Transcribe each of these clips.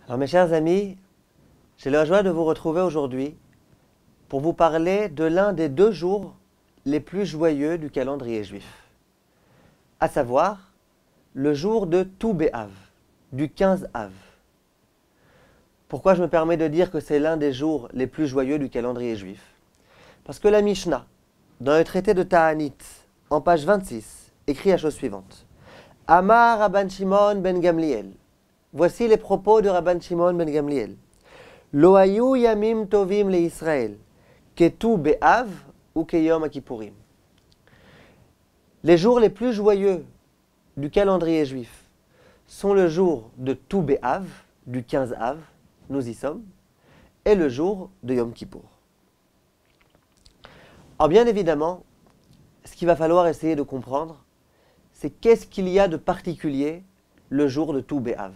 Alors mes chers amis, j'ai la joie de vous retrouver aujourd'hui pour vous parler de l'un des 2 jours les plus joyeux du calendrier juif, à savoir le jour de Tou B'Av, du 15 Av. Pourquoi je me permets de dire que c'est l'un des jours les plus joyeux du calendrier juif? Parce que la Mishnah, dans le traité de Ta'anit, en page 26, écrit la chose suivante. Amar Rabban Shimon ben Gamliel. Voici les propos de Rabban Shimon ben Gamliel. Lo hayu yamim tovim le Israël, ke Tou B'Av ou ke Yom Kippourim. Les jours les plus joyeux du calendrier juif sont le jour de Tou B'Av, du 15 Av, nous y sommes, et le jour de Yom Kippour. Alors bien évidemment, ce qu'il va falloir essayer de comprendre, c'est qu'est-ce qu'il y a de particulier le jour de Tou B'Av.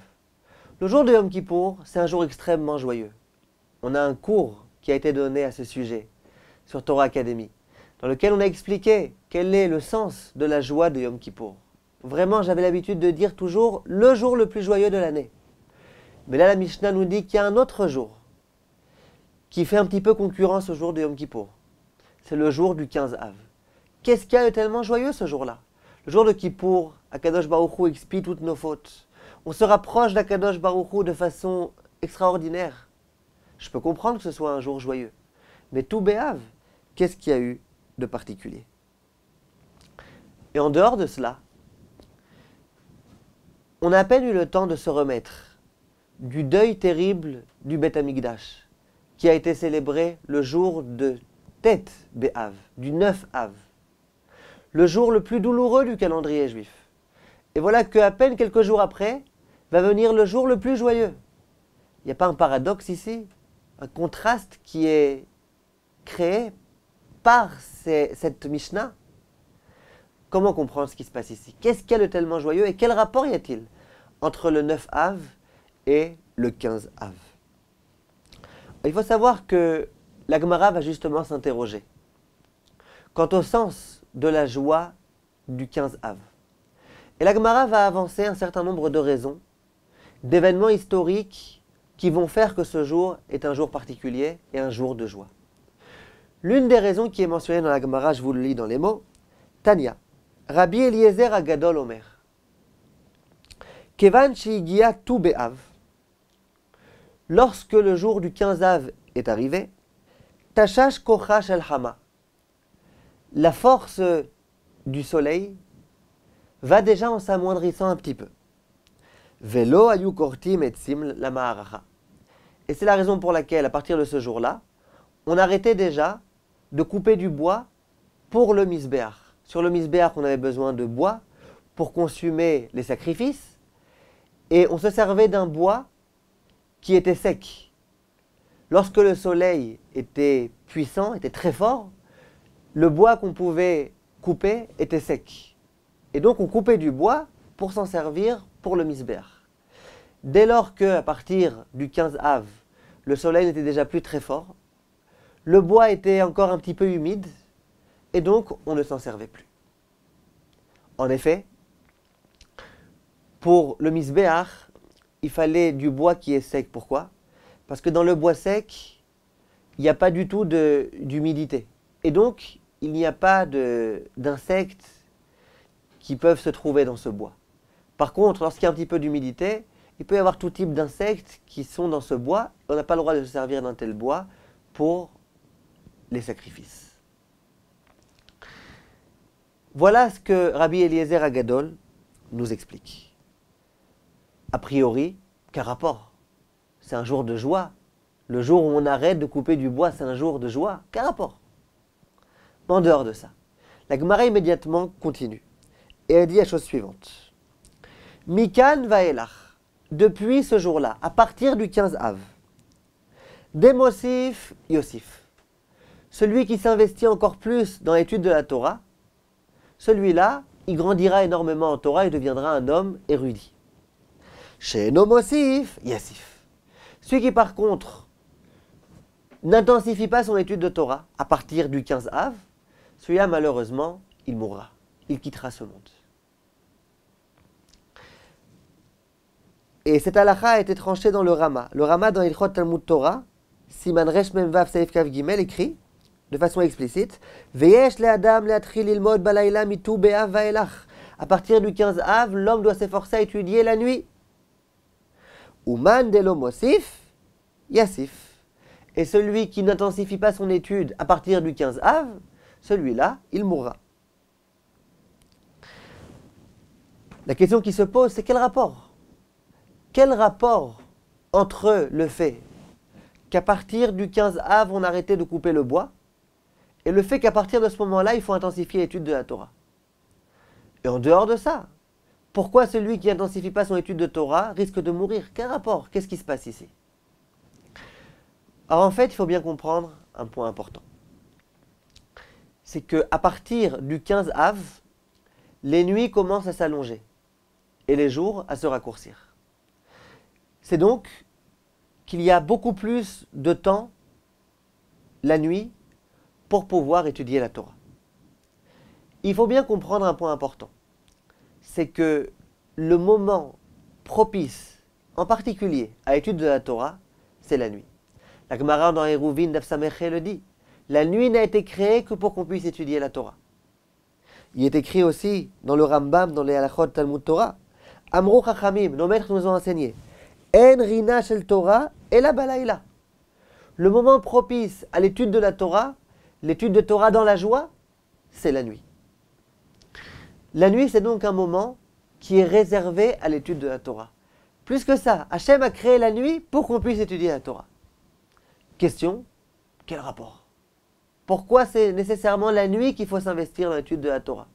Le jour de Yom Kippour, c'est un jour extrêmement joyeux. On a un cours qui a été donné à ce sujet sur Torah Academy, dans lequel on a expliqué quel est le sens de la joie de Yom Kippour. Vraiment, j'avais l'habitude de dire toujours le jour le plus joyeux de l'année. Mais là, la Mishnah nous dit qu'il y a un autre jour qui fait un petit peu concurrence au jour de Yom Kippour. C'est le jour du 15 Av. Qu'est-ce qu'il y a de tellement joyeux ce jour-là? Le jour de Kippour, Akadosh Baruch Hu expie toutes nos fautes. On se rapproche d'Akadosh Baruch Hu de façon extraordinaire. Je peux comprendre que ce soit un jour joyeux. Mais Tou B'Av, qu'est-ce qu'il y a eu de particulier? Et en dehors de cela, on a à peine eu le temps de se remettre du deuil terrible du Beth Amikdash, qui a été célébré le jour de Tet B'Av, du 9 Av, le jour le plus douloureux du calendrier juif. Et voilà qu'à peine quelques jours après, va venir le jour le plus joyeux. Il n'y a pas un paradoxe ici, un contraste qui est créé par cette Mishnah? Comment comprendre ce qui se passe ici? Qu'est-ce qu'il y a de tellement joyeux et quel rapport y a-t-il entre le 9 Av et le 15 Av? Il faut savoir que la Gemara va justement s'interroger quant au sens de la joie du 15 Av. Et la Gemara va avancer un certain nombre de raisons, d'événements historiques qui vont faire que ce jour est un jour particulier et un jour de joie. L'une des raisons qui est mentionnée dans la Gemara, je vous le lis dans les mots, Tanya, Rabbi Eliezer Agadol Omer, Kevan Shigia Tou B'Av, lorsque le jour du 15 Av est arrivé, Tashash Kochash El Hama, la force du soleil va déjà en s'amoindrissant un petit peu. Velo ayu kortim etzim la ma'aracha. Et c'est la raison pour laquelle, à partir de ce jour-là, on arrêtait déjà de couper du bois pour le misbéach. Sur le misbéach, on avait besoin de bois pour consumer les sacrifices, et on se servait d'un bois qui était sec. Lorsque le soleil était puissant, était très fort, le bois qu'on pouvait couper était sec. Et donc on coupait du bois pour s'en servir pour le misbéach. Dès lors qu'à partir du 15 Av, le soleil n'était déjà plus très fort, le bois était encore un petit peu humide, et donc on ne s'en servait plus. En effet, pour le misbéach, il fallait du bois qui est sec. Pourquoi? Parce que dans le bois sec, il n'y a pas du tout d'humidité. Et donc, il n'y a pas d'insectes qui peuvent se trouver dans ce bois. Par contre, lorsqu'il y a un petit peu d'humidité, il peut y avoir tout type d'insectes qui sont dans ce bois. On n'a pas le droit de se servir d'un tel bois pour les sacrifices. Voilà ce que Rabbi Eliezer Agadol nous explique. A priori, quel rapport? C'est un jour de joie. Le jour où on arrête de couper du bois, c'est un jour de joie. Quel rapport? Mais en dehors de ça, la Gemara immédiatement continue. Et elle dit la chose suivante. Mikan vaelach, depuis ce jour-là, à partir du 15 Av, Demosif Yosif, celui qui s'investit encore plus dans l'étude de la Torah, celui-là, il grandira énormément en Torah et deviendra un homme érudit. Chez Nomosif Yassif, celui qui par contre n'intensifie pas son étude de Torah à partir du 15 Av, celui-là malheureusement, il mourra, il quittera ce monde. Et cette halakha a été tranchée dans le Rama. Le Rama dans Ilchot Talmud Torah, Siman Resh Mem Vav Seif Kav Gimel, écrit de façon explicite Veyesh le Adam le'atchil lilmod balayla mitu be'av va'elach. À partir du 15 Av, l'homme doit s'efforcer à étudier la nuit. Uman delo mosif, yassif. Et celui qui n'intensifie pas son étude à partir du 15 Av, celui-là, il mourra. La question qui se pose, c'est quel rapport? Quel rapport entre le fait qu'à partir du 15 Av, on a arrêté de couper le bois, et le fait qu'à partir de ce moment-là, il faut intensifier l'étude de la Torah? Et en dehors de ça, pourquoi celui qui n'intensifie pas son étude de Torah risque de mourir? Quel rapport? Qu'est-ce qui se passe ici? Alors en fait, il faut bien comprendre un point important. C'est qu'à partir du 15 Av, les nuits commencent à s'allonger et les jours à se raccourcir. C'est donc qu'il y a beaucoup plus de temps la nuit pour pouvoir étudier la Torah. Il faut bien comprendre un point important. C'est que le moment propice, en particulier à l'étude de la Torah, c'est la nuit. La Gemara dans Eruvin Daf Samech le dit. La nuit n'a été créée que pour qu'on puisse étudier la Torah. Il est écrit aussi dans le Rambam, dans les Halachot Talmud Torah, Amrou Chachamim, nos maîtres nous ont enseigné, En rina shel Torah ela balayla. Le moment propice à l'étude de la Torah, l'étude de Torah dans la joie, c'est la nuit. La nuit, c'est donc un moment qui est réservé à l'étude de la Torah. Plus que ça, Hachem a créé la nuit pour qu'on puisse étudier la Torah. Question, quel rapport? Pourquoi c'est nécessairement la nuit qu'il faut s'investir dans l'étude de la Torah?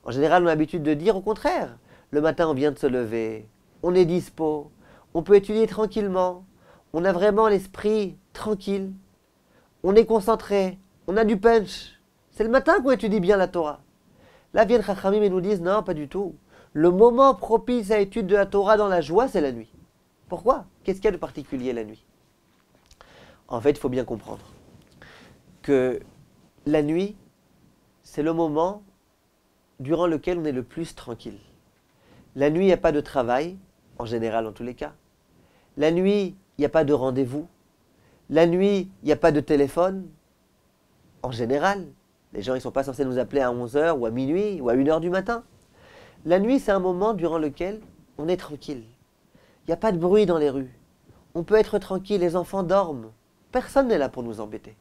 En général, on a l'habitude de dire au contraire. Le matin, on vient de se lever, on est dispo, on peut étudier tranquillement, on a vraiment l'esprit tranquille, on est concentré, on a du punch. C'est le matin qu'on étudie bien la Torah. Là viennent Chachamim et nous disent non, pas du tout. Le moment propice à l'étude de la Torah dans la joie, c'est la nuit. Pourquoi? Qu'est-ce qu'il y a de particulier la nuit? En fait, il faut bien comprendre que la nuit, c'est le moment durant lequel on est le plus tranquille. La nuit, il n'y a pas de travail, en général en tous les cas. La nuit, il n'y a pas de rendez-vous. La nuit, il n'y a pas de téléphone, en général. Les gens ne sont pas censés nous appeler à 11h ou à minuit ou à 1h du matin. La nuit, c'est un moment durant lequel on est tranquille. Il n'y a pas de bruit dans les rues. On peut être tranquille, les enfants dorment. Personne n'est là pour nous embêter.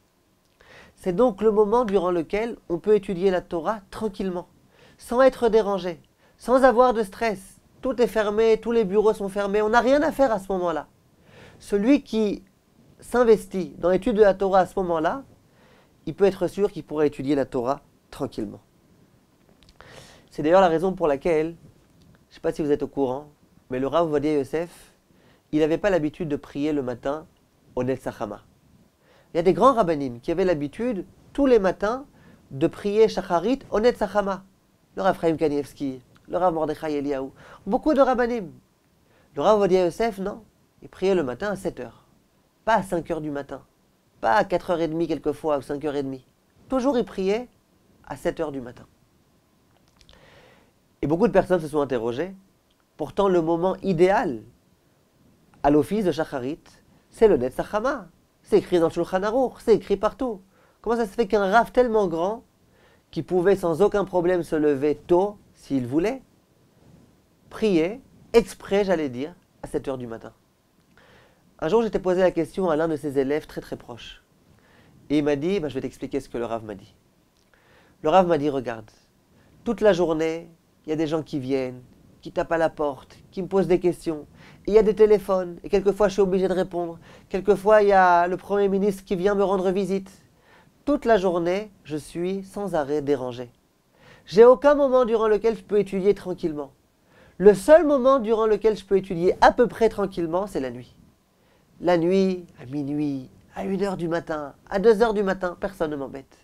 C'est donc le moment durant lequel on peut étudier la Torah tranquillement, sans être dérangé, sans avoir de stress. Tout est fermé, tous les bureaux sont fermés, on n'a rien à faire à ce moment-là. Celui qui s'investit dans l'étude de la Torah à ce moment-là, il peut être sûr qu'il pourra étudier la Torah tranquillement. C'est d'ailleurs la raison pour laquelle, je ne sais pas si vous êtes au courant, mais le Rav Ovadia Yosef, il n'avait pas l'habitude de prier le matin au Netzachama. Il y a des grands rabbanim qui avaient l'habitude, tous les matins, de prier Shacharit au Netzachama. Le Rav Chaim Kanievski, le Rav Mordechai Eliyahu, beaucoup de rabbanim. Le Rav Ovadia Yosef, non, il priait le matin à 7h, pas à 5h du matin, pas à 4h30 quelquefois ou 5h30. Toujours il priait à 7h du matin. Et beaucoup de personnes se sont interrogées. Pourtant, le moment idéal à l'office de Shacharit, c'est le Netzachama. C'est écrit dans le Shulchan Aruch, c'est écrit partout. Comment ça se fait qu'un Rav tellement grand, qui pouvait sans aucun problème se lever tôt, s'il voulait, prier, exprès, j'allais dire, à 7h du matin? Un jour, j'étais posé la question à l'un de ses élèves très très proches. Et il m'a dit, je vais t'expliquer ce que le Rav m'a dit. Le Rav m'a dit, regarde, toute la journée, il y a des gens qui viennent, qui tapent à la porte, qui me posent des questions. Et il y a des téléphones, et quelquefois je suis obligé de répondre. Quelquefois, il y a le Premier ministre qui vient me rendre visite. Toute la journée, je suis sans arrêt dérangé. J'ai aucun moment durant lequel je peux étudier tranquillement. Le seul moment durant lequel je peux étudier à peu près tranquillement, c'est la nuit. La nuit, à minuit, à 1h du matin, à 2h du matin, personne ne m'embête.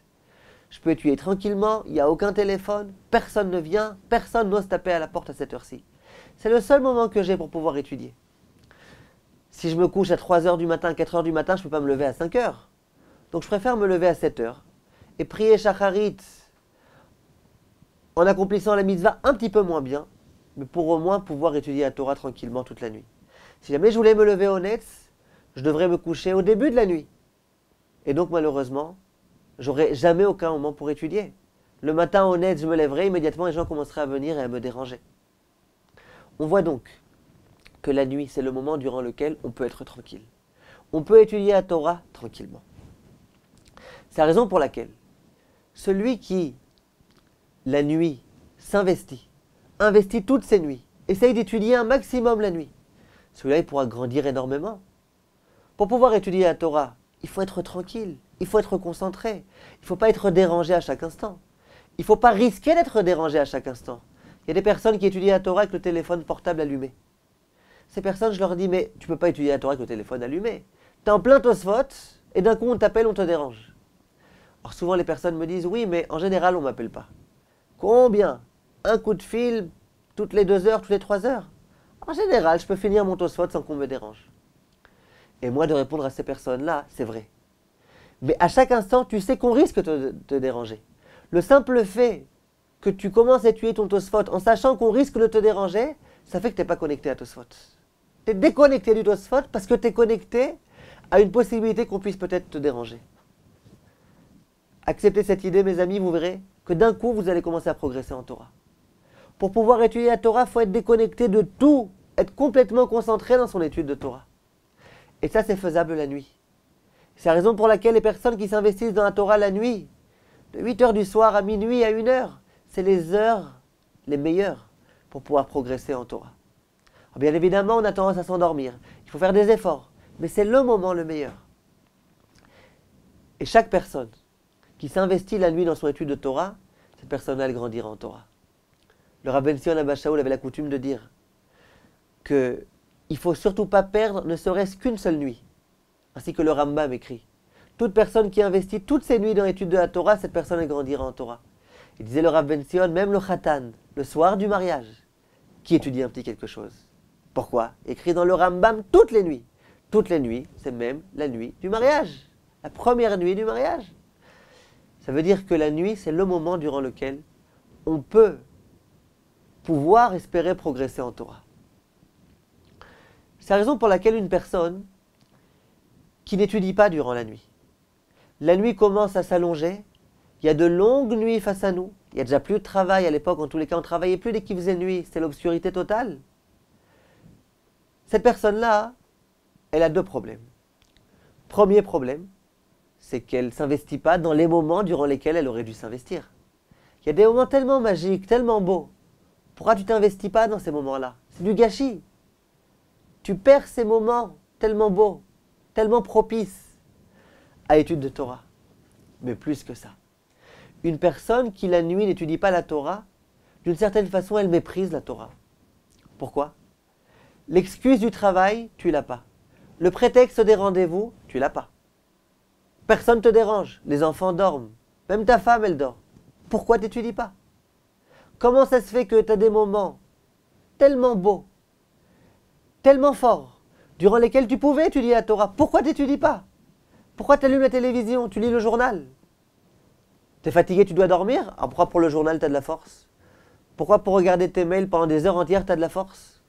Je peux étudier tranquillement, il n'y a aucun téléphone, personne ne vient, personne n'ose taper à la porte à cette heure-ci. C'est le seul moment que j'ai pour pouvoir étudier. Si je me couche à 3h du matin, 4h du matin, je ne peux pas me lever à 5h. Donc je préfère me lever à 7h et prier Shacharit en accomplissant la mitzvah un petit peu moins bien, mais pour au moins pouvoir étudier la Torah tranquillement toute la nuit. Si jamais je voulais me lever au Netz, je devrais me coucher au début de la nuit. Et donc malheureusement, j'aurais jamais aucun moment pour étudier. Le matin au Netz, je me lèverais, immédiatement les gens commenceraient à venir et à me déranger. On voit donc que la nuit, c'est le moment durant lequel on peut être tranquille. On peut étudier la Torah tranquillement. C'est la raison pour laquelle celui qui, la nuit, investit toutes ses nuits, essaye d'étudier un maximum la nuit, celui-là, il pourra grandir énormément. Pour pouvoir étudier la Torah, il faut être tranquille, il faut être concentré, il ne faut pas être dérangé à chaque instant. Il ne faut pas risquer d'être dérangé à chaque instant. Il y a des personnes qui étudient la Torah avec le téléphone portable allumé. Ces personnes, je leur dis, mais tu ne peux pas étudier la Torah avec le téléphone allumé. Tu es en plein Tosfot, et d'un coup on t'appelle, on te dérange. Alors souvent les personnes me disent, oui, mais en général on ne m'appelle pas. Combien? Un coup de fil toutes les 2 heures, toutes les 3 heures? En général, je peux finir mon Tosfot sans qu'on me dérange. Et moi de répondre à ces personnes-là, c'est vrai. Mais à chaque instant, tu sais qu'on risque de te déranger. Le simple fait que tu commences à étudier ton Tosfot en sachant qu'on risque de te déranger, ça fait que tu n'es pas connecté à Tosfot. Tu es déconnecté du Tosfot parce que tu es connecté à une possibilité qu'on puisse peut-être te déranger. Acceptez cette idée, mes amis, vous verrez que d'un coup, vous allez commencer à progresser en Torah. Pour pouvoir étudier la Torah, il faut être déconnecté de tout, être complètement concentré dans son étude de Torah. Et ça, c'est faisable la nuit. C'est la raison pour laquelle les personnes qui s'investissent dans la Torah la nuit, de 8 heures du soir à minuit à 1 heure, c'est les heures les meilleures pour pouvoir progresser en Torah. Alors bien évidemment, on a tendance à s'endormir. Il faut faire des efforts, mais c'est le moment le meilleur. Et chaque personne qui s'investit la nuit dans son étude de Torah, cette personne-là, elle grandira en Torah. Le Rav Ben Sion Abba Shaul avait la coutume de dire qu'il ne faut surtout pas perdre ne serait-ce qu'une seule nuit. Ainsi que le Rambam écrit. Toute personne qui investit toutes ses nuits dans l'étude de la Torah, cette personne elle grandira en Torah. Il disait le Rav Ben Sion, même le Khatan, le soir du mariage, qui étudie un petit quelque chose. Pourquoi? Écrit dans le Rambam toutes les nuits. Toutes les nuits, c'est même la nuit du mariage. La première nuit du mariage. Ça veut dire que la nuit, c'est le moment durant lequel on peut pouvoir espérer progresser en Torah. C'est la raison pour laquelle une personne qui n'étudie pas durant la nuit, la nuit commence à s'allonger, il y a de longues nuits face à nous, il n'y a déjà plus de travail à l'époque, en tous les cas on ne travaillait plus dès qu'il faisait nuit, c'était l'obscurité totale. Cette personne-là, elle a 2 problèmes. Premier problème, c'est qu'elle ne s'investit pas dans les moments durant lesquels elle aurait dû s'investir. Il y a des moments tellement magiques, tellement beaux. Pourquoi tu ne t'investis pas dans ces moments-là? C'est du gâchis. Tu perds ces moments tellement beaux, tellement propices à l'étude de Torah. Mais plus que ça. Une personne qui la nuit n'étudie pas la Torah, d'une certaine façon, elle méprise la Torah. Pourquoi? L'excuse du travail, tu l'as pas. Le prétexte des rendez-vous, tu l'as pas. Personne ne te dérange, les enfants dorment, même ta femme, elle dort. Pourquoi tu n'étudies pas? Comment ça se fait que tu as des moments tellement beaux, tellement forts, durant lesquels tu pouvais étudier la Torah? Pourquoi tu n'étudies pas? Pourquoi tu allumes la télévision? Tu lis le journal? Tu es fatigué, tu dois dormir? Alors pourquoi pour le journal tu as de la force? Pourquoi pour regarder tes mails pendant des heures entières tu as de la force?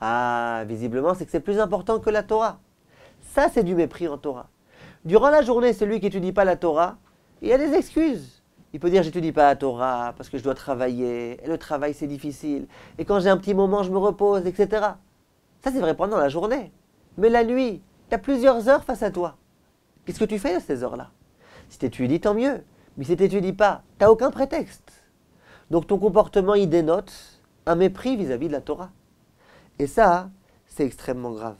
Ah, visiblement c'est que c'est plus important que la Torah. Ça c'est du mépris en Torah. Durant la journée, celui qui n'étudie pas la Torah, il y a des excuses. Il peut dire j'étudie pas la Torah parce que je dois travailler, et le travail c'est difficile, et quand j'ai un petit moment je me repose, etc. Ça c'est vrai pendant la journée. Mais la nuit, tu as plusieurs heures face à toi. Qu'est-ce que tu fais à ces heures-là? Si tu étudies, tant mieux. Mais si tu n'étudies pas, tu n'as aucun prétexte. Donc ton comportement, il dénote un mépris vis-à-vis de la Torah. Et ça, c'est extrêmement grave.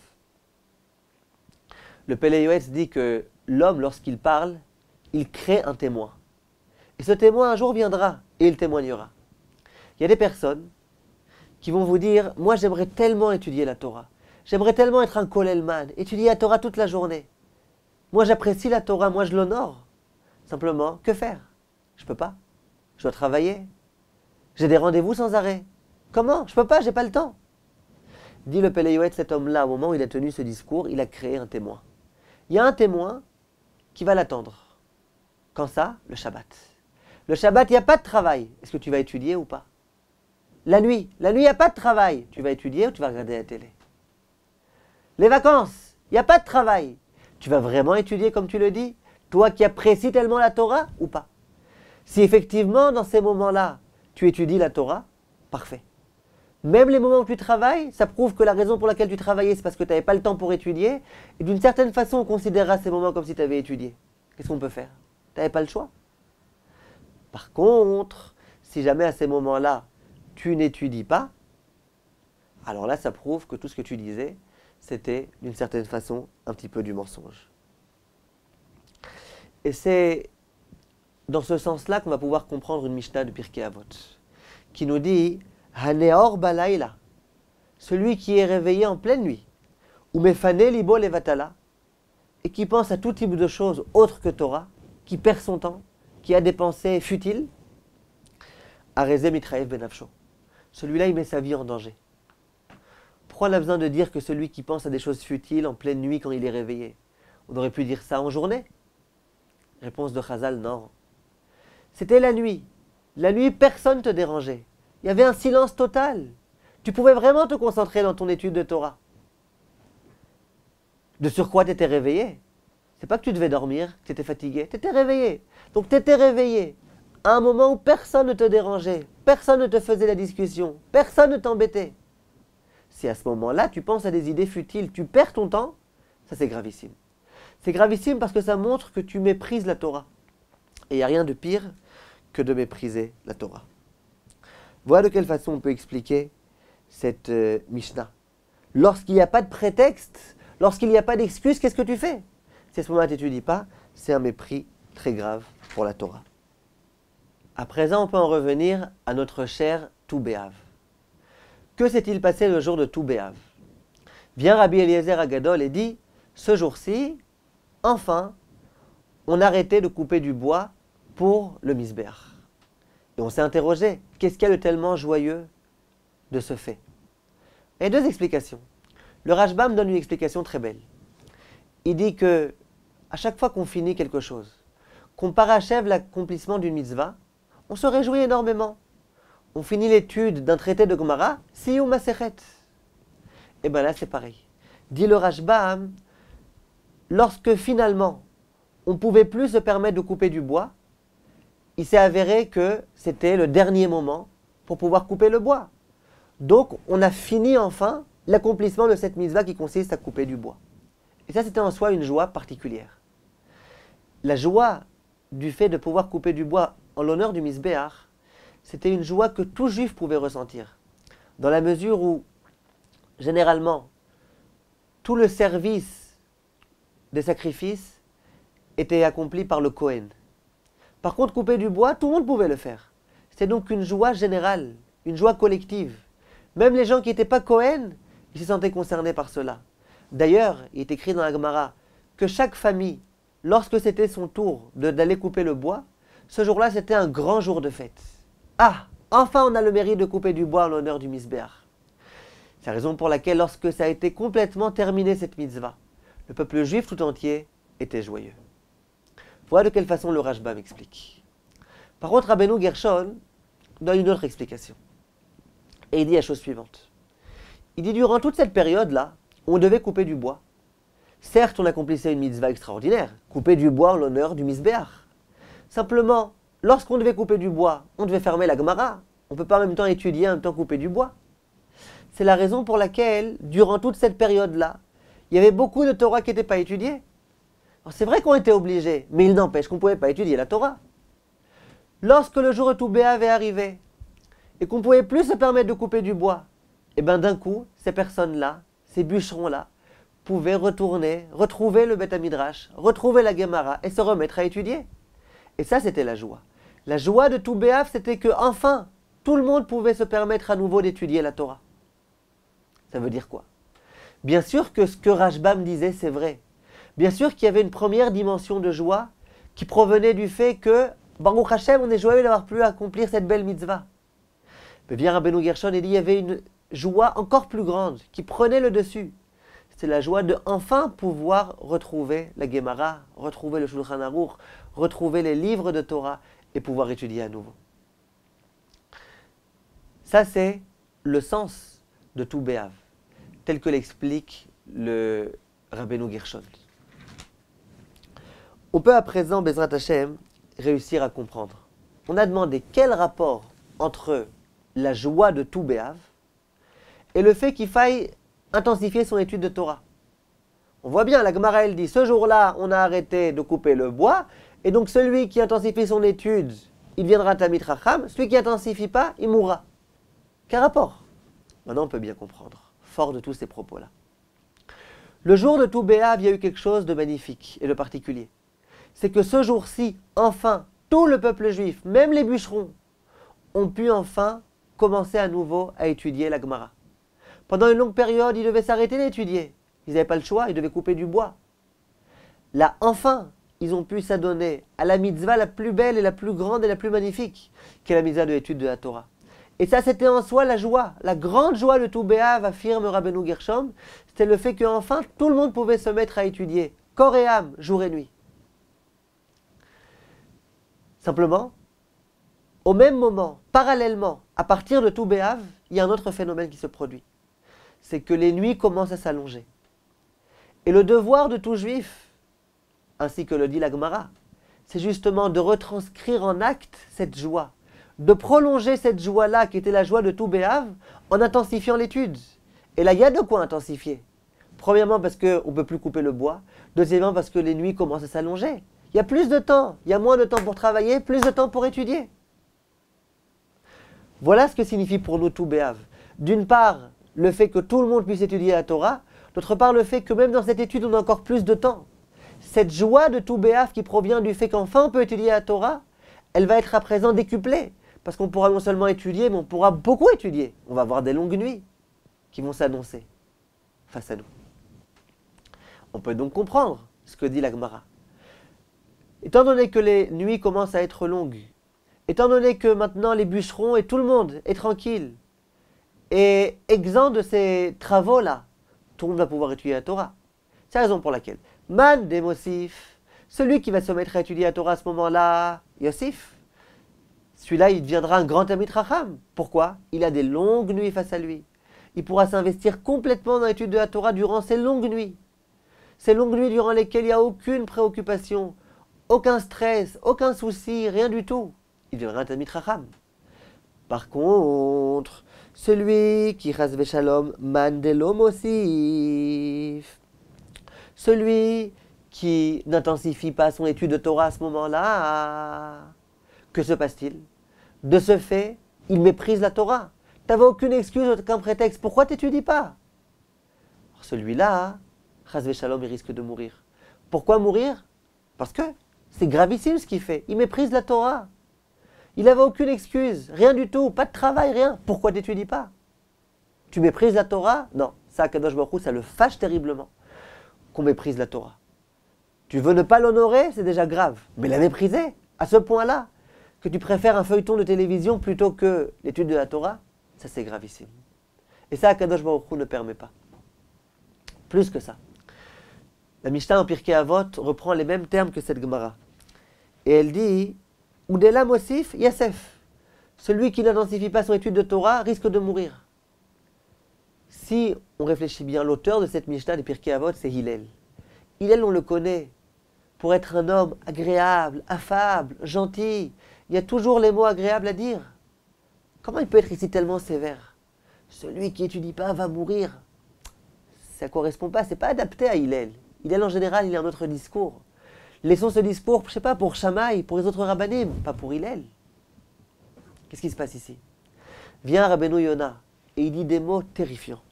Le Pélé Yoetz dit que l'homme, lorsqu'il parle, il crée un témoin. Et ce témoin, un jour, viendra et il témoignera. Il y a des personnes qui vont vous dire « Moi, j'aimerais tellement étudier la Torah. J'aimerais tellement être un kolelman, étudier la Torah toute la journée. Moi, j'apprécie la Torah, moi, je l'honore. Simplement, que faire? Je peux pas. Je dois travailler. J'ai des rendez-vous sans arrêt. Comment? Je peux pas, j'ai pas le temps. » Dit le Pélé Yoetz, cet homme-là, au moment où il a tenu ce discours, il a créé un témoin. Il y a un témoin qui va l'attendre. Quand ça? Le Shabbat. Le Shabbat, il n'y a pas de travail. Est-ce que tu vas étudier ou pas? La nuit, il n'y a pas de travail. Tu vas étudier ou tu vas regarder la télé? Les vacances, il n'y a pas de travail. Tu vas vraiment étudier comme tu le dis? Toi qui apprécies tellement la Torah ou pas? Si effectivement, dans ces moments-là, tu étudies la Torah, parfait. Même les moments où tu travailles, ça prouve que la raison pour laquelle tu travaillais, c'est parce que tu n'avais pas le temps pour étudier. Et d'une certaine façon, on considérera ces moments comme si tu avais étudié. Qu'est-ce qu'on peut faire? Tu n'avais pas le choix. Par contre, si jamais à ces moments-là, tu n'étudies pas, alors là, ça prouve que tout ce que tu disais, c'était d'une certaine façon un petit peu du mensonge. Et c'est dans ce sens-là qu'on va pouvoir comprendre une Mishnah de Pirkei Avot, qui nous dit « Haneor balayla » celui qui est réveillé en pleine nuit, ou mefane libo levatala, et qui pense à tout type de choses autres que Torah, qui perd son temps, qui a des pensées futiles, Areze mitraev benafsho. Celui-là, il met sa vie en danger. Pourquoi on a besoin de dire que celui qui pense à des choses futiles en pleine nuit quand il est réveillé? On aurait pu dire ça en journée. Réponse de Chazal, non. C'était la nuit. La nuit, personne ne te dérangeait. Il y avait un silence total. Tu pouvais vraiment te concentrer dans ton étude de Torah. De surcroît, tu étais réveillé. C'est pas que tu devais dormir, que tu étais fatigué. Tu étais réveillé. Donc tu étais réveillé à un moment où personne ne te dérangeait, personne ne te faisait la discussion, personne ne t'embêtait. Si à ce moment-là, tu penses à des idées futiles, tu perds ton temps, ça c'est gravissime. C'est gravissime parce que ça montre que tu méprises la Torah. Et il n'y a rien de pire que de mépriser la Torah. Voilà de quelle façon on peut expliquer cette Mishnah. Lorsqu'il n'y a pas de prétexte, lorsqu'il n'y a pas d'excuse, qu'est-ce que tu fais? Si à ce moment-là tu n'étudies pas, c'est un mépris très grave pour la Torah. À présent, on peut en revenir à notre cher Tou B'Av. Que s'est-il passé le jour de Tou B'Av? Vient Rabbi Eliezer Agadol et dit, ce jour-ci, enfin, on arrêtait de couper du bois pour le Misbéach. Et on s'est interrogé, qu'est-ce qu'il y a de tellement joyeux de ce fait? Il y a deux explications. Le Rashbam donne une explication très belle. Il dit que à chaque fois qu'on finit quelque chose, qu'on parachève l'accomplissement d'une mitzvah, on se réjouit énormément. On finit l'étude d'un traité de Gemara, Siyum Masechet. Et bien là c'est pareil. Dit le Rashbam, lorsque finalement on ne pouvait plus se permettre de couper du bois, il s'est avéré que c'était le dernier moment pour pouvoir couper le bois. Donc on a fini enfin l'accomplissement de cette mitzvah qui consiste à couper du bois. Et ça c'était en soi une joie particulière. La joie du fait de pouvoir couper du bois en l'honneur du Misbéach, c'était une joie que tout juif pouvait ressentir. Dans la mesure où, généralement, tout le service des sacrifices était accompli par le Kohen. Par contre, couper du bois, tout le monde pouvait le faire. C'était donc une joie générale, une joie collective. Même les gens qui n'étaient pas Kohen, ils se sentaient concernés par cela. D'ailleurs, il est écrit dans la Gemara que chaque famille, lorsque c'était son tour d'aller couper le bois, ce jour-là, c'était un grand jour de fête. Ah, enfin on a le mérite de couper du bois en l'honneur du Misbéach. C'est la raison pour laquelle, lorsque ça a été complètement terminé cette mitzvah, le peuple juif tout entier était joyeux. Voilà de quelle façon le Rashbam explique. Par contre, Rabbeinu Gershon donne une autre explication. Et il dit la chose suivante. Il dit, durant toute cette période-là, on devait couper du bois. Certes, on accomplissait une mitzvah extraordinaire, couper du bois en l'honneur du Misbéach. Simplement, lorsqu'on devait couper du bois, on devait fermer la Gemara. On ne peut pas en même temps étudier, en même temps couper du bois. C'est la raison pour laquelle, durant toute cette période-là, il y avait beaucoup de Torah qui n'étaient pas étudiées. Alors c'est vrai qu'on était obligés, mais il n'empêche qu'on ne pouvait pas étudier la Torah. Lorsque le jour de Tou B'Av est arrivé, et qu'on ne pouvait plus se permettre de couper du bois, et bien d'un coup, ces personnes-là, ces bûcherons-là, pouvaient retourner, retrouver le Beth Midrash, retrouver la Gemara, et se remettre à étudier. Et ça, c'était la joie. La joie de Tou B'Av, c'était que enfin, tout le monde pouvait se permettre à nouveau d'étudier la Torah. Ça veut dire quoi? Bien sûr que ce que Rashbam disait, c'est vrai. Bien sûr qu'il y avait une première dimension de joie qui provenait du fait que, Baruch Hashem, on est joyeux d'avoir pu accomplir cette belle mitzvah. Mais bien Rabbeinu Gershon, il dit, il y avait une joie encore plus grande qui prenait le dessus. C'est la joie de enfin pouvoir retrouver la Gemara, retrouver le Shulchan Aruch, retrouver les livres de Torah et pouvoir étudier à nouveau. Ça, c'est le sens de Tou B'Av, tel que l'explique le Rabbeinu Gershon. On peut à présent, Bezrat Hashem, réussir à comprendre. On a demandé quel rapport entre la joie de tout Béav et le fait qu'il faille intensifier son étude de Torah. On voit bien, la Gemara elle dit, ce jour-là, on a arrêté de couper le bois, et donc celui qui intensifie son étude, il deviendra Talmid Chacham, celui qui n'intensifie pas, il mourra. Quel rapport? Maintenant, on peut bien comprendre, fort de tous ces propos-là. Le jour de tout Béav, il y a eu quelque chose de magnifique et de particulier. C'est que ce jour-ci, enfin, tout le peuple juif, même les bûcherons, ont pu enfin commencer à nouveau à étudier la Gemara. Pendant une longue période, ils devaient s'arrêter d'étudier. Ils n'avaient pas le choix, ils devaient couper du bois. Là, enfin, ils ont pu s'adonner à la mitzvah la plus belle et la plus grande et la plus magnifique, qui est la mitzvah de l'étude de la Torah. Et ça, c'était en soi la joie, la grande joie de tout Béav, affirme Rabbeinu Gershom, c'était le fait qu'enfin, tout le monde pouvait se mettre à étudier, corps et âme, jour et nuit. Simplement, au même moment, parallèlement, à partir de tout Béav, il y a un autre phénomène qui se produit. C'est que les nuits commencent à s'allonger. Et le devoir de tout juif, ainsi que le dit la Gemara, c'est justement de retranscrire en acte cette joie, de prolonger cette joie-là qui était la joie de tout Béav en intensifiant l'étude. Et là, il y a de quoi intensifier. Premièrement parce qu'on ne peut plus couper le bois. Deuxièmement parce que les nuits commencent à s'allonger. Il y a plus de temps, il y a moins de temps pour travailler, plus de temps pour étudier. Voilà ce que signifie pour nous tout Béav. D'une part, le fait que tout le monde puisse étudier la Torah. D'autre part, le fait que même dans cette étude, on a encore plus de temps. Cette joie de tout Béav qui provient du fait qu'enfin on peut étudier la Torah, elle va être à présent décuplée. Parce qu'on pourra non seulement étudier, mais on pourra beaucoup étudier. On va avoir des longues nuits qui vont s'annoncer face à nous. On peut donc comprendre ce que dit la Gemara. Étant donné que les nuits commencent à être longues, étant donné que maintenant les bûcherons et tout le monde est tranquille, et exempt de ces travaux-là, tout le monde va pouvoir étudier la Torah. C'est la raison pour laquelle Man Demosif, celui qui va se mettre à étudier la Torah à ce moment-là, Yosif, celui-là il deviendra un grand Talmid Chacham. Pourquoi? Il a des longues nuits face à lui. Il pourra s'investir complètement dans l'étude de la Torah durant ces longues nuits. Ces longues nuits durant lesquelles il n'y a aucune préoccupation, aucun stress, aucun souci, rien du tout. Il deviendra un Talmid Chacham. Par contre, celui qui chas v'shalom man delo mosif, celui qui n'intensifie pas son étude de Torah à ce moment-là, que se passe-t-il? De ce fait, il méprise la Torah. Tu n'avais aucune excuse, aucun prétexte. Pourquoi tu n'étudies pas? Celui-là, chas v'shalom, il risque de mourir. Pourquoi mourir? Parce que c'est gravissime ce qu'il fait. Il méprise la Torah. Il n'avait aucune excuse, rien du tout, pas de travail, rien. Pourquoi tu n'étudies pas? Tu méprises la Torah? Non, ça, Kadosh Baruch Hu, ça le fâche terriblement qu'on méprise la Torah. Tu veux ne pas l'honorer, c'est déjà grave. Mais la mépriser, à ce point-là, que tu préfères un feuilleton de télévision plutôt que l'étude de la Torah, ça c'est gravissime. Et ça, Kadosh Baruch Hu ne permet pas. Plus que ça. La Mishnah en Pirkei Avot reprend les mêmes termes que cette Gemara. Et elle dit... Oudela Mosif, Yasef. Celui qui n'intensifie pas son étude de Torah risque de mourir. Si on réfléchit bien, l'auteur de cette Mishnah des Pirkei Avot, c'est Hillel. Hillel, on le connaît pour être un homme agréable, affable, gentil. Il y a toujours les mots agréables à dire. Comment il peut être ici tellement sévère? Celui qui n'étudie pas va mourir. Ça ne correspond pas, c'est pas adapté à Hillel. Hillel, en général, il a un autre discours. Laissons ce discours, je ne sais pas, pour Shammai, pour les autres rabbanim, pas pour Hillel. Qu'est-ce qui se passe ici? Vient Rabbeinu Yona et il dit des mots terrifiants.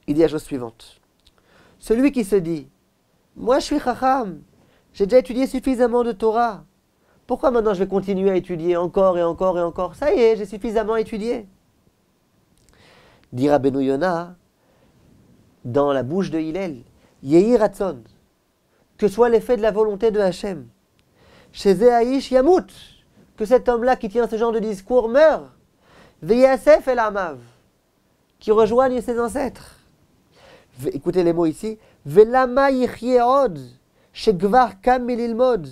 Il dit la chose suivante. Celui qui se dit, moi je suis Chacham, j'ai déjà étudié suffisamment de Torah. Pourquoi maintenant je vais continuer à étudier encore et encore et encore? Ça y est, j'ai suffisamment étudié. Dit Rabbeinu Yona, dans la bouche de Hillel, Yehi Ratzon, que soit l'effet de la volonté de Hachem. Chez Zéhaïch Yamout, que cet homme-là qui tient ce genre de discours meure. Veyasef el Amav, qui rejoigne ses ancêtres. Écoutez les mots ici. Velama yichye od, shegvar kam mililmod,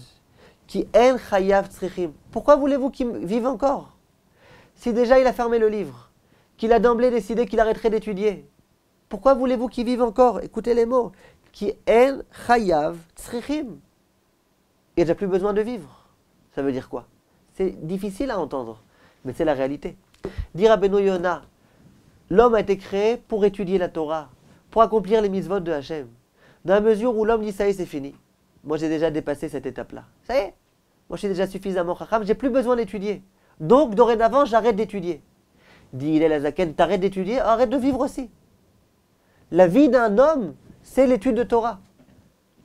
qui en chayav tzrichim. Pourquoi voulez-vous qu'il vive encore? Si déjà il a fermé le livre, qu'il a d'emblée décidé qu'il arrêterait d'étudier. Pourquoi voulez-vous qu'ils vivent encore? Écoutez les mots. Ki en chayav tzrichim. Il n'a déjà plus besoin de vivre. Ça veut dire quoi? C'est difficile à entendre, mais c'est la réalité. Dire à Beno Yona, l'homme a été créé pour étudier la Torah, pour accomplir les mitzvot de Hachem. Dans la mesure où l'homme dit ça y est, c'est fini. Moi, j'ai déjà dépassé cette étape-là. Ça y est, moi, je suis déjà suffisamment chacham, j'ai plus besoin d'étudier. Donc, dorénavant, j'arrête d'étudier. Dit Hillel Hazaken, t'arrêtes d'étudier, arrête de vivre aussi. La vie d'un homme, c'est l'étude de Torah.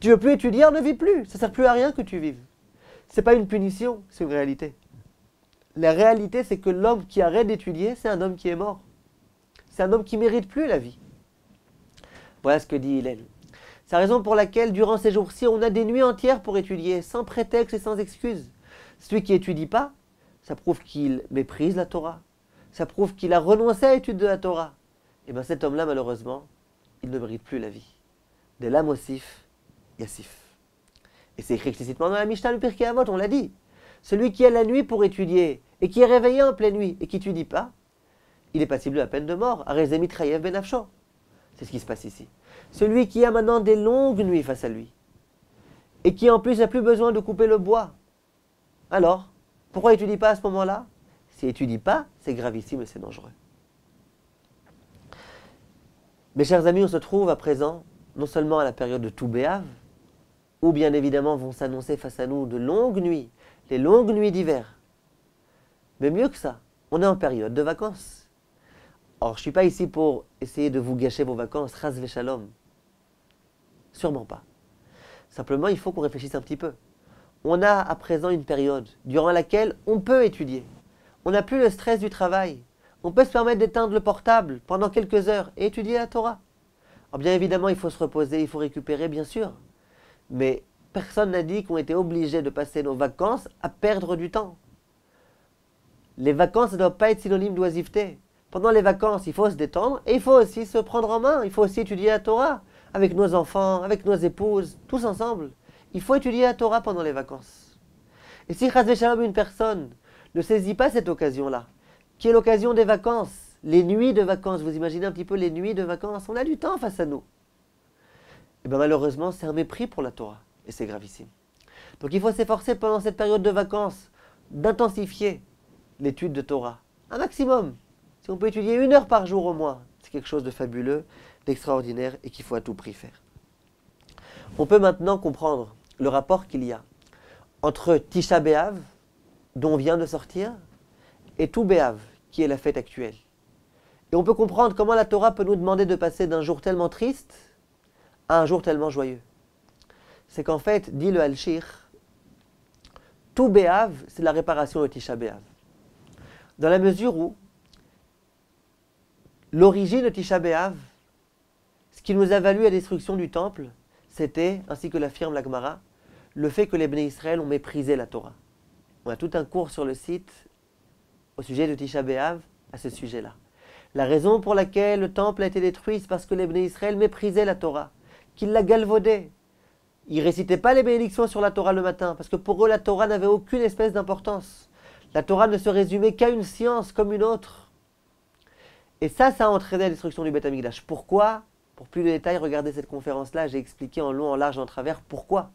Tu veux plus étudier, on ne vit plus. Ça ne sert plus à rien que tu vives. Ce n'est pas une punition, c'est une réalité. La réalité, c'est que l'homme qui arrête d'étudier, c'est un homme qui est mort. C'est un homme qui ne mérite plus la vie. Voilà ce que dit Hillel. C'est la raison pour laquelle, durant ces jours-ci, on a des nuits entières pour étudier, sans prétexte et sans excuse. Celui qui n'étudie pas, ça prouve qu'il méprise la Torah. Ça prouve qu'il a renoncé à l'étude de la Torah. Et bien cet homme-là, malheureusement, il ne mérite plus la vie. De l'âme Mosif, Yassif. Et c'est écrit explicitement dans la Mishnah, le Pirkei Avot, on l'a dit. Celui qui a la nuit pour étudier, et qui est réveillé en pleine nuit, et qui n'étudie pas, il est passible de la peine de mort. Arezemit Chayev Ben Afsho. C'est ce qui se passe ici. Celui qui a maintenant des longues nuits face à lui, et qui en plus n'a plus besoin de couper le bois. Alors, pourquoi il n'étudie pas à ce moment-là? S'il n'étudie pas, c'est gravissime et c'est dangereux. Mes chers amis, on se trouve à présent, non seulement à la période de Tou B'Av, où bien évidemment vont s'annoncer face à nous de longues nuits, les longues nuits d'hiver. Mais mieux que ça, on est en période de vacances. Or, je ne suis pas ici pour essayer de vous gâcher vos vacances, Chas v'Shalom. Sûrement pas. Simplement, il faut qu'on réfléchisse un petit peu. On a à présent une période durant laquelle on peut étudier. On n'a plus le stress du travail. On peut se permettre d'éteindre le portable pendant quelques heures et étudier la Torah. Alors bien évidemment, il faut se reposer, il faut récupérer, bien sûr. Mais personne n'a dit qu'on était obligé de passer nos vacances à perdre du temps. Les vacances ne doivent pas être synonymes d'oisiveté. Pendant les vacances, il faut se détendre et il faut aussi se prendre en main. Il faut aussi étudier la Torah avec nos enfants, avec nos épouses, tous ensemble. Il faut étudier la Torah pendant les vacances. Et si Chas v'Shalom, une personne ne saisit pas cette occasion-là, qui est l'occasion des vacances, les nuits de vacances, vous imaginez un petit peu les nuits de vacances, on a du temps face à nous. Et bien malheureusement, c'est un mépris pour la Torah, et c'est gravissime. Donc il faut s'efforcer pendant cette période de vacances d'intensifier l'étude de Torah, un maximum. Si on peut étudier 1 heure par jour au moins, c'est quelque chose de fabuleux, d'extraordinaire, et qu'il faut à tout prix faire. On peut maintenant comprendre le rapport qu'il y a entre Tisha B'Av, dont on vient de sortir, et Tou B'Av, qui est la fête actuelle. Et on peut comprendre comment la Torah peut nous demander de passer d'un jour tellement triste à un jour tellement joyeux. C'est qu'en fait, dit le Al-Shir, Tou B'Av, c'est la réparation de Tisha B'Av. Dans la mesure où l'origine de Tisha B'Av, ce qui nous a valu la destruction du temple, c'était, ainsi que l'affirme la Gemara, le fait que les Bnei Israël ont méprisé la Torah. On a tout un cours sur le site au sujet de Tisha B'Av à ce sujet-là. La raison pour laquelle le temple a été détruit, c'est parce que les Bnei Israël méprisaient la Torah, qu'ils la galvaudaient. Ils ne récitaient pas les bénédictions sur la Torah le matin, parce que pour eux, la Torah n'avait aucune espèce d'importance. La Torah ne se résumait qu'à une science comme une autre. Et ça a entraîné la destruction du Beth Amikdash. Pourquoi? Pour plus de détails, regardez cette conférence-là, j'ai expliqué en long, en large, en travers pourquoi.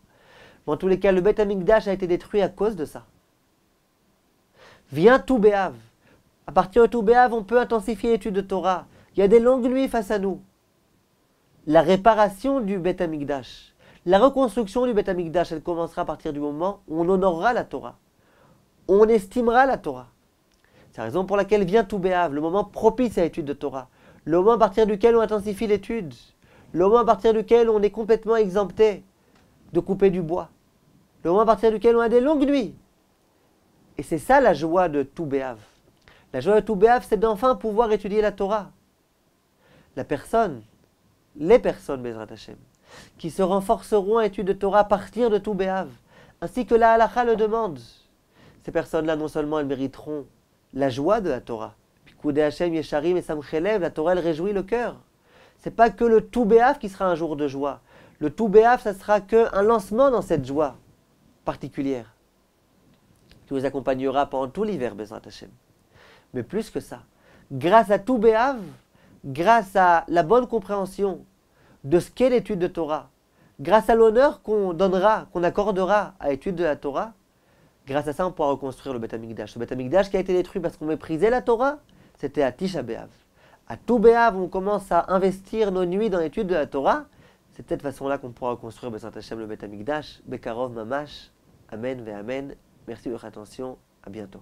Mais en tous les cas, le Beth Amikdash a été détruit à cause de ça. Vient Tou B'Av. À partir de Tou B'Av, on peut intensifier l'étude de Torah. Il y a des longues nuits face à nous. La réparation du Beth Amikdash, la reconstruction du Beth Amikdash, elle commencera à partir du moment où on honorera la Torah. On estimera la Torah. C'est la raison pour laquelle vient Tou B'Av, le moment propice à l'étude de Torah. Le moment à partir duquel on intensifie l'étude. Le moment à partir duquel on est complètement exempté de couper du bois. Le moment à partir duquel on a des longues nuits. Et c'est ça la joie de Tou B'Av. La joie de Tou B'Av, c'est d'enfin pouvoir étudier la Torah. Les personnes, Bezrat Hashem, qui se renforceront à l'étude de Torah à partir de Tou B'Av, ainsi que la halakha le demande. Ces personnes-là, non seulement elles mériteront la joie de la Torah, puis Koudé Hashem, Yesharim et Samchelev, la Torah elle réjouit le cœur. C'est pas que le Tou B'Av qui sera un jour de joie. Le Tou B'Av, ça sera qu'un lancement dans cette joie particulière, qui vous accompagnera pendant tout l'hiver, Bezrat Hashem. Mais plus que ça, grâce à Tou B'Av, grâce à la bonne compréhension de ce qu'est l'étude de Torah, grâce à l'honneur qu'on donnera, qu'on accordera à l'étude de la Torah, grâce à ça, on pourra reconstruire le Beth Amikdash. Le Beth Amikdash qui a été détruit parce qu'on méprisait la Torah, c'était à Tisha B'Av. À Tou B'Av, on commence à investir nos nuits dans l'étude de la Torah. C'est de cette façon-là qu'on pourra reconstruire B'ezrat Hashem le Beth Amikdash. Bekarov Mamash. Amen ve Amen. Merci de votre attention. À bientôt.